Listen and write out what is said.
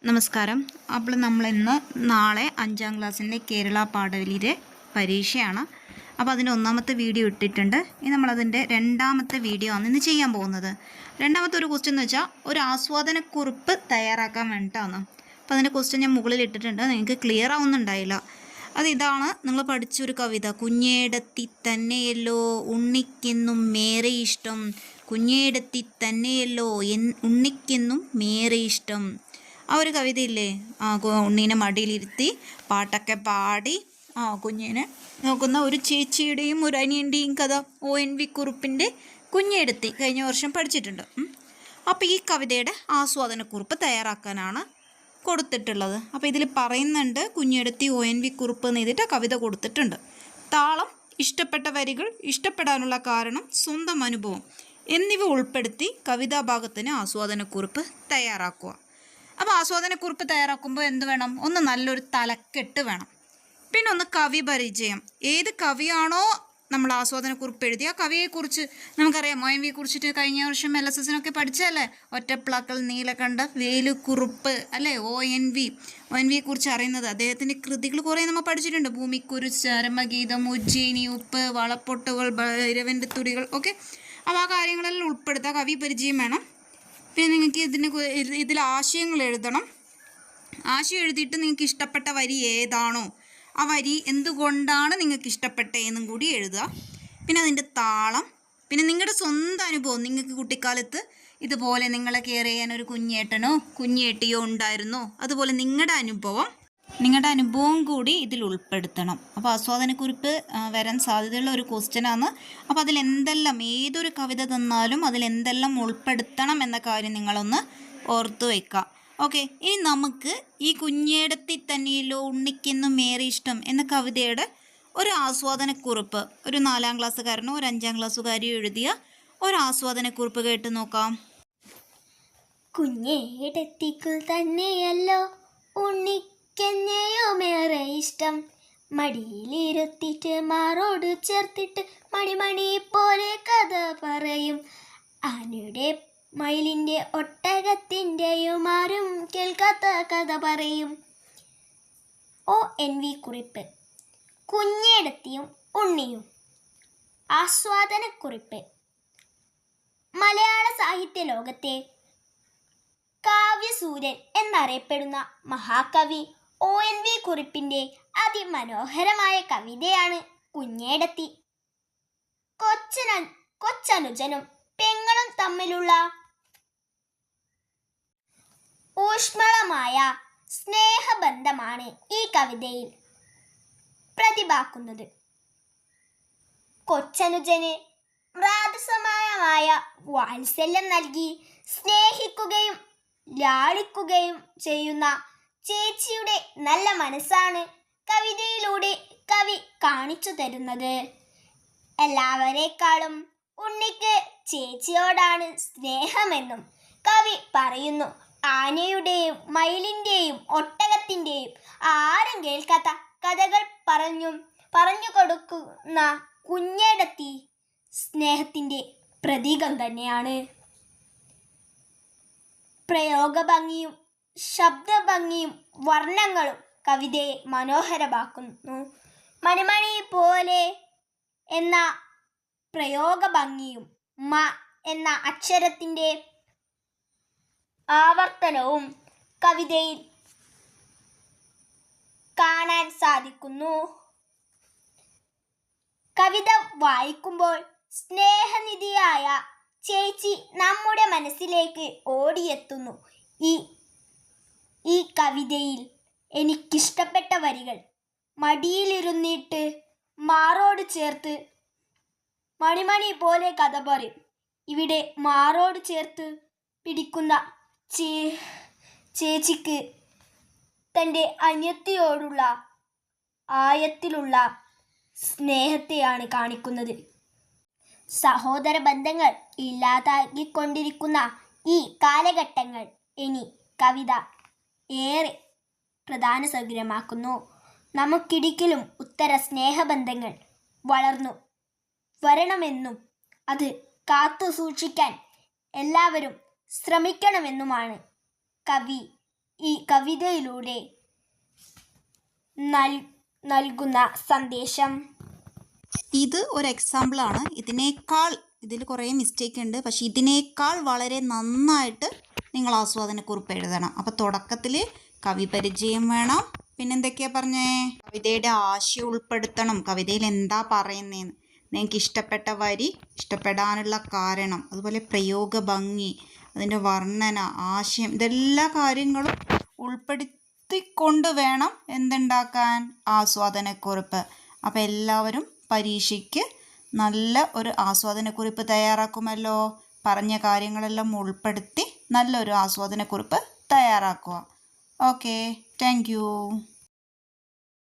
നമസ്കാരം. അപ്പോൾ നമ്മളിന്ന് നാളെ 5ാം ക്ലാസ്സിൻ്റെ കേരള പാഠവലിയുടെ പരീക്ഷയാണ്. അപ്പോൾ അതിൻ്റെ ഒന്നാമത്തെ വീഡിയോ ഇട്ടിട്ടുണ്ട്. ഇനി നമ്മളതിൻ്റെ രണ്ടാമത്തെ വീഡിയോ ആണ് ഇന്ന് ചെയ്യാൻ പോകുന്നത്. രണ്ടാമത്തെ ഒരു ക്വസ്റ്റ്യൻ എന്ന് വെച്ചാൽ ഒരു ആസ്വാദനക്കുറിപ്പ് തയ്യാറാക്കാൻ വേണ്ടിയിട്ടാണ്. അപ്പോൾ അതിൻ്റെ ക്വസ്റ്റ്യൻ ഞാൻ മുകളിൽ ഇട്ടിട്ടുണ്ട്. നിങ്ങൾക്ക് ക്ലിയർ ആവുന്നുണ്ടായില്ല. അതിതാണ് നിങ്ങൾ പഠിച്ചൊരു കവിത. കുഞ്ഞേടത്തി തന്നെയല്ലോ ഉണ്ണിക്കെന്നും മേറെ ഇഷ്ടം, കുഞ്ഞേടത്തി തന്നെയല്ലോ ഉണ്ണിക്കെന്നും മേറെ ഇഷ്ടം. ആ ഒരു കവിതയില്ലേ, ഉണ്ണീനെ മടിയിലിരുത്തി പാട്ടൊക്കെ പാടി കുഞ്ഞിനെ നോക്കുന്ന ഒരു ചേച്ചിയുടെയും ഒരു അനിയൻ്റെയും കഥ ONV കുറുപ്പിൻ്റെ കുഞ്ഞേടത്തി കഴിഞ്ഞ വർഷം പഠിച്ചിട്ടുണ്ട്. അപ്പോൾ ഈ കവിതയുടെ ആസ്വാദനക്കുറിപ്പ് തയ്യാറാക്കാനാണ് കൊടുത്തിട്ടുള്ളത്. അപ്പോൾ ഇതിൽ പറയുന്നുണ്ട് കുഞ്ഞേടത്തി ONV കുറുപ്പ് എന്ന് എഴുതിയിട്ട് കവിത കൊടുത്തിട്ടുണ്ട്. താളം, ഇഷ്ടപ്പെട്ട വരികൾ, ഇഷ്ടപ്പെടാനുള്ള കാരണം, സ്വന്തം അനുഭവം എന്നിവ ഉൾപ്പെടുത്തി കവിതാഭാഗത്തിന് ആസ്വാദനക്കുറിപ്പ് തയ്യാറാക്കുക. അപ്പോൾ ആസ്വാദനക്കുറിപ്പ് തയ്യാറാക്കുമ്പോൾ എന്ത് വേണം? ഒന്ന് നല്ലൊരു തലക്കെട്ട് വേണം. പിന്നെ ഒന്ന് കവി പരിചയം. ഏത് കവിയാണോ നമ്മൾ ആസ്വാദനക്കുറിപ്പ് എഴുതി ആ കവിയെക്കുറിച്ച് നമുക്കറിയാം. ONV കുറിച്ചിട്ട് കഴിഞ്ഞ വർഷം LSSനൊക്കെ പഠിച്ചല്ലേ, ഒറ്റപ്ലാക്കൽ, നീലകണ്ഠ, വേലുക്കുറുപ്പ് അല്ലേ, ONV കുറിച്ച് അറിയുന്നത്. അദ്ദേഹത്തിൻ്റെ കൃതികൾ കുറേ നമ്മൾ പഠിച്ചിട്ടുണ്ട്. ഭൂമിക്കുരിശ്, ചരമഗീതം, ഉജ്ജയിനി, ഉപ്പ്, വളപ്പൊട്ടുകൾ, ഭൈരവൻ്റെ തുടികൾ ഒക്കെ. അപ്പോൾ ആ കാര്യങ്ങളെല്ലാം ഉൾപ്പെടുത്തുക. കവി പരിചയം വേണം. പിന്നെ നിങ്ങൾക്ക് ഇതിൽ ആശയങ്ങൾ എഴുതണം. ആശയം എഴുതിയിട്ട് നിങ്ങൾക്ക് ഇഷ്ടപ്പെട്ട വരി ഏതാണോ ആ വരി എന്തുകൊണ്ടാണ് നിങ്ങൾക്ക് ഇഷ്ടപ്പെട്ടതെന്നും കൂടി എഴുതുക. പിന്നെ അതിൻ്റെ താളം, പിന്നെ നിങ്ങളുടെ സ്വന്തം അനുഭവം. നിങ്ങൾക്ക് കുട്ടിക്കാലത്ത് ഇതുപോലെ നിങ്ങളെ കെയർ ചെയ്യാൻ ഒരു കുഞ്ഞേട്ടനോ കുഞ്ഞേട്ടിയോ ഉണ്ടായിരുന്നോ, അതുപോലെ നിങ്ങളുടെ അനുഭവം കൂടി ഇതിൽ ഉൾപ്പെടുത്തണം. അപ്പോൾ ആസ്വാദനക്കുറിപ്പ് വരാൻ സാധ്യതയുള്ള ഒരു ക്വസ്റ്റ്യനാണ്. അപ്പോൾ അതിലെന്തെല്ലാം, ഏതൊരു കവിത തന്നാലും അതിലെന്തെല്ലാം ഉൾപ്പെടുത്തണം എന്ന കാര്യം നിങ്ങളൊന്ന് ഓർത്തു വയ്ക്കുക. ഓക്കെ, ഇനി നമുക്ക് ഈ കുഞ്ഞേടത്തി തന്നെയല്ലോ ഉണ്ണിക്കെന്നും മേറെ ഇഷ്ടം എന്ന കവിതയുടെ ഒരു ആസ്വാദനക്കുറിപ്പ്, ഒരു 4ാം ക്ലാസ്സുകാരനോ ഒരു 5ാം ക്ലാസ്സുകാരിയോ എഴുതിയ ഒരു ആസ്വാദനക്കുറിപ്പ് കേട്ട് നോക്കാം. കുഞ്ഞേടത്തിക്കു തന്നെയല്ലോ ഉണ്ണിക്കെന്നെയുമേറെ ഇഷ്ടം, മടിയിലിരുത്തിട്ട് മാറോട് ചേർത്തിട്ട് മണിമണി പോലെ കഥ പറയും, ആനയുടെ മയിലിൻ്റെ ഒട്ടകത്തിൻ്റെയും ആരും കേൾക്കാത്ത കഥ പറയും. ONV കുറിപ്പ്. കുഞ്ഞേടത്തിയും ഉണ്ണിയും. ആസ്വാദനക്കുറിപ്പ്. മലയാള സാഹിത്യ ലോകത്തെ കാവ്യസൂര്യൻ എന്നറിയപ്പെടുന്ന മഹാകവി ONV കുറിപ്പിൻ്റെ അതിമനോഹരമായ കവിതയാണ് കുഞ്ഞേടത്തി. കൊച്ചനുജനും പെങ്ങളും തമ്മിലുള്ള ഊഷ്മളമായ സ്നേഹബന്ധമാണ് ഈ കവിതയിൽ പ്രതിപാദിക്കുന്നത്. കൊച്ചനുജന് മൃദുസമാനമായ വാത്സല്യം നൽകി സ്നേഹിക്കുകയും ലാളിക്കുകയും ചെയ്യുന്ന ചേച്ചിയുടെ നല്ല മനസ്സാണ് കവിതയിലൂടെ കവി കാണിച്ചു തരുന്നത്. എല്ലാവരെക്കാളും ഉണ്ണിക്ക് ചേച്ചിയോടാണ് സ്നേഹമെന്നും കവി പറയുന്നു. ആനയുടെയും മയിലിൻ്റെയും ഒട്ടകത്തിൻ്റെയും ആരും കേൾക്കാത്ത കഥകൾ പറഞ്ഞു കൊടുക്കുന്ന കുഞ്ഞേടത്തി സ്നേഹത്തിൻ്റെ പ്രതീകം തന്നെയാണ്. പ്രയോഗഭംഗിയും ശബ്ദഭംഗിയും വർണ്ണങ്ങളും കവിതയെ മനോഹരമാക്കുന്നു. മണിമണി പോലെ എന്ന പ്രയോഗഭംഗിയും മ എന്ന അക്ഷരത്തിൻ്റെ ആവർത്തനവും കവിതയിൽ കാണാൻ സാധിക്കുന്നു. കവിത വായിക്കുമ്പോൾ സ്നേഹനിധിയായ ചേച്ചി നമ്മുടെ മനസ്സിലേക്ക് ഓടിയെത്തുന്നു. ഈ കവിതയിൽ എനിക്കിഷ്ടപ്പെട്ട വരികൾ: മടിയിലിരുന്നിട്ട് മാറോട് ചേർത്ത് മണിമണി പോലെ കഥ പറയും. ഇവിടെ മാറോട് ചേർത്ത് പിടിക്കുന്ന ചേച്ചിക്ക് തൻ്റെ അനിയത്തിയോടുള്ള ആഴത്തിലുള്ള സ്നേഹത്തെയാണ് കാണിക്കുന്നത്. സഹോദര ബന്ധങ്ങൾ ഇല്ലാതാക്കിക്കൊണ്ടിരിക്കുന്ന ഈ കാലഘട്ടങ്ങൾ ഇനി കവിത ഏറെ പ്രധാന സൗകര്യമാക്കുന്നു. നമുക്കിടയിലും ഉത്തര സ്നേഹബന്ധങ്ങൾ വളർന്നു വരണമെന്നും അത് കാത്തു സൂക്ഷിക്കാൻ എല്ലാവരും ശ്രമിക്കണമെന്നുമാണ് കവി ഈ കവിതയിലൂടെ നൽകുന്ന സന്ദേശം? ഇത് ഒരു എക്സാമ്പിളാണ്. ഇതിൽ കുറേ മിസ്റ്റേക്ക് ഉണ്ട്, പക്ഷേ ഇതിനേക്കാൾ വളരെ നന്നായിട്ട് നിങ്ങൾ ആസ്വാദനക്കുറിപ്പ് എഴുതണം. അപ്പോൾ തുടക്കത്തിൽ കവി പരിചയം വേണം. പിന്നെന്തൊക്കെയാണ് പറഞ്ഞേ? കവിതയുടെ ആശയം ഉൾപ്പെടുത്തണം. കവിതയിൽ എന്താ പറയുന്നതെന്ന്, നിങ്ങൾക്ക് ഇഷ്ടപ്പെട്ട വരി, ഇഷ്ടപ്പെടാനുള്ള കാരണം, അതുപോലെ പ്രയോഗ ഭംഗി, അതിൻ്റെ വർണ്ണന, ആശയം, ഇതെല്ലാ കാര്യങ്ങളും ഉൾപ്പെടുത്തിക്കൊണ്ട് വേണം എന്തുണ്ടാക്കാൻ? ആസ്വാദനക്കുറിപ്പ്. അപ്പോൾ എല്ലാവരും പരീക്ഷയ്ക്ക് നല്ല ഒരു ആസ്വാദനക്കുറിപ്പ് തയ്യാറാക്കുമല്ലോ. പറഞ്ഞ കാര്യങ്ങളെല്ലാം ഉൾപ്പെടുത്തി നല്ലൊരു ആസ്വാദനക്കുറിപ്പ് തയ്യാറാക്കുക. Okay, thank you.